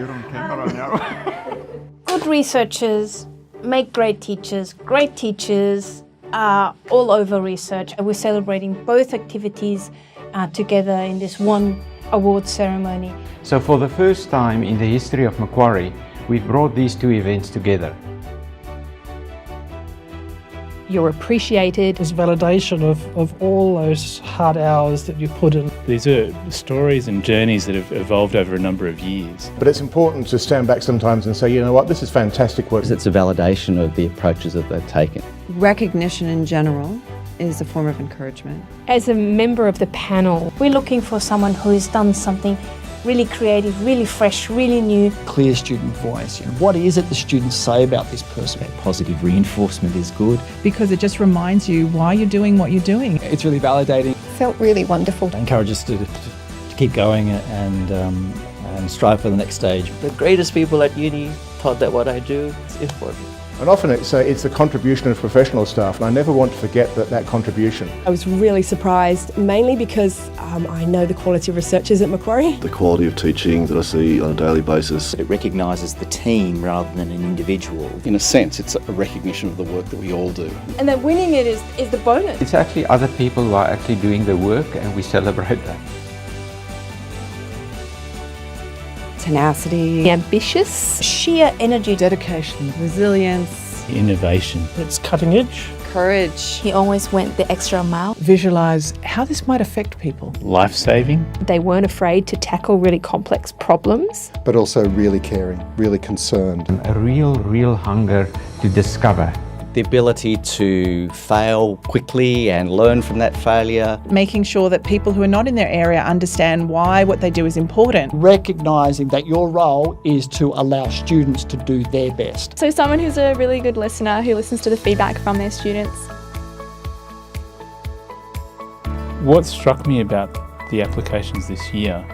You're on camera now. Good researchers make great teachers. Great teachers are all over research. We're celebrating both activities together in this one award ceremony. So for the first time in the history of Macquarie, we've brought these two events together. You're appreciated. It's validation of all those hard hours that you put in. These are stories and journeys that have evolved over a number of years. But it's important to stand back sometimes and say, you know what, this is fantastic work. It's a validation of the approaches that they've taken. Recognition in general is a form of encouragement. As a member of the panel, we're looking for someone who has done something really creative, really fresh, really new. Clear student voice. What is it the students say about this person? That positive reinforcement is good. Because it just reminds you why you're doing what you're doing. It's really validating. Felt really wonderful. It encourages us to keep going and strive for the next stage. The greatest people at uni thought that what I do is important. And often it's the contribution of professional staff, and I never want to forget that contribution. I was really surprised, mainly because I know the quality of researchers at Macquarie. The quality of teaching that I see on a daily basis. It recognises the team rather than an individual. In a sense, it's a recognition of the work that we all do. And then winning it is the bonus. It's actually other people who are actually doing the work, and we celebrate that. Tenacity, ambitious, sheer energy, dedication, resilience, innovation. It's cutting edge. Courage. He always went the extra mile. Visualise how this might affect people. Life-saving. They weren't afraid to tackle really complex problems. But also really caring, really concerned. A real hunger to discover. The ability to fail quickly and learn from that failure. Making sure that people who are not in their area understand why what they do is important. Recognising that your role is to allow students to do their best. So someone who's a really good listener, who listens to the feedback from their students. What struck me about the applications this year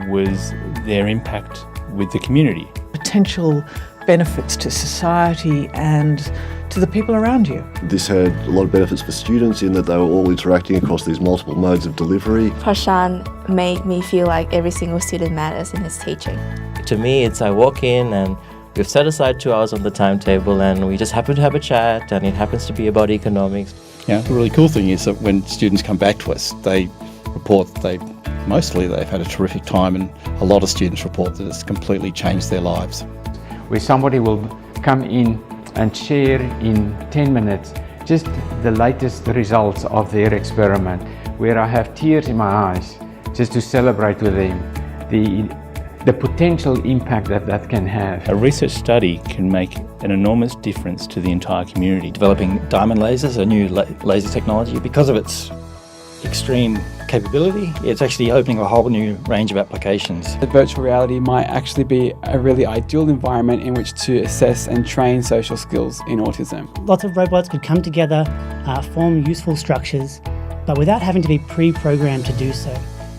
was their impact with the community. Potential benefits to society and to the people around you. This had a lot of benefits for students in that they were all interacting across these multiple modes of delivery. Prashan made me feel like every single student matters in his teaching. To me, it's I walk in and we've set aside 2 hours on the timetable and we just happen to have a chat, and it happens to be about economics. Yeah, the really cool thing is that when students come back to us, they report that they've had a terrific time, and a lot of students report that it's completely changed their lives. Where somebody will come in and share in 10 minutes just the latest results of their experiment, where I have tears in my eyes just to celebrate with them the potential impact that can have. A research study can make an enormous difference to the entire community. Developing diamond lasers, a new laser technology, because of its extreme capability, it's actually opening a whole new range of applications. The virtual reality might actually be a really ideal environment in which to assess and train social skills in autism. Lots of robots could come together, form useful structures, but without having to be pre-programmed to do so.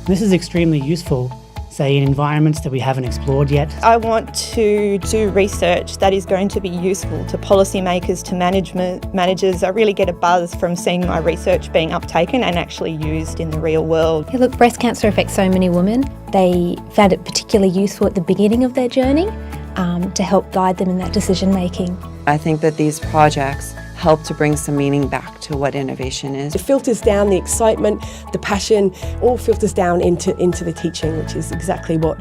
This is extremely useful, say in environments that we haven't explored yet. I want to do research that is going to be useful to policymakers, to managers. I really get a buzz from seeing my research being uptaken and actually used in the real world. Yeah, look, breast cancer affects so many women. They found it particularly useful at the beginning of their journey to help guide them in that decision making. I think that these projects help to bring some meaning back to what innovation is. It filters down the excitement, the passion, all filters down into the teaching, which is exactly what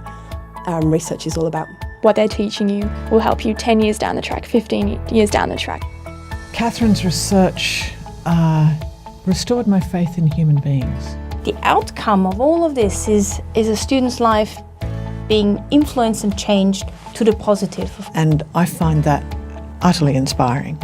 research is all about. What they're teaching you will help you 10 years down the track, 15 years down the track. Catherine's research restored my faith in human beings. The outcome of all of this is a student's life being influenced and changed to the positive. And I find that utterly inspiring.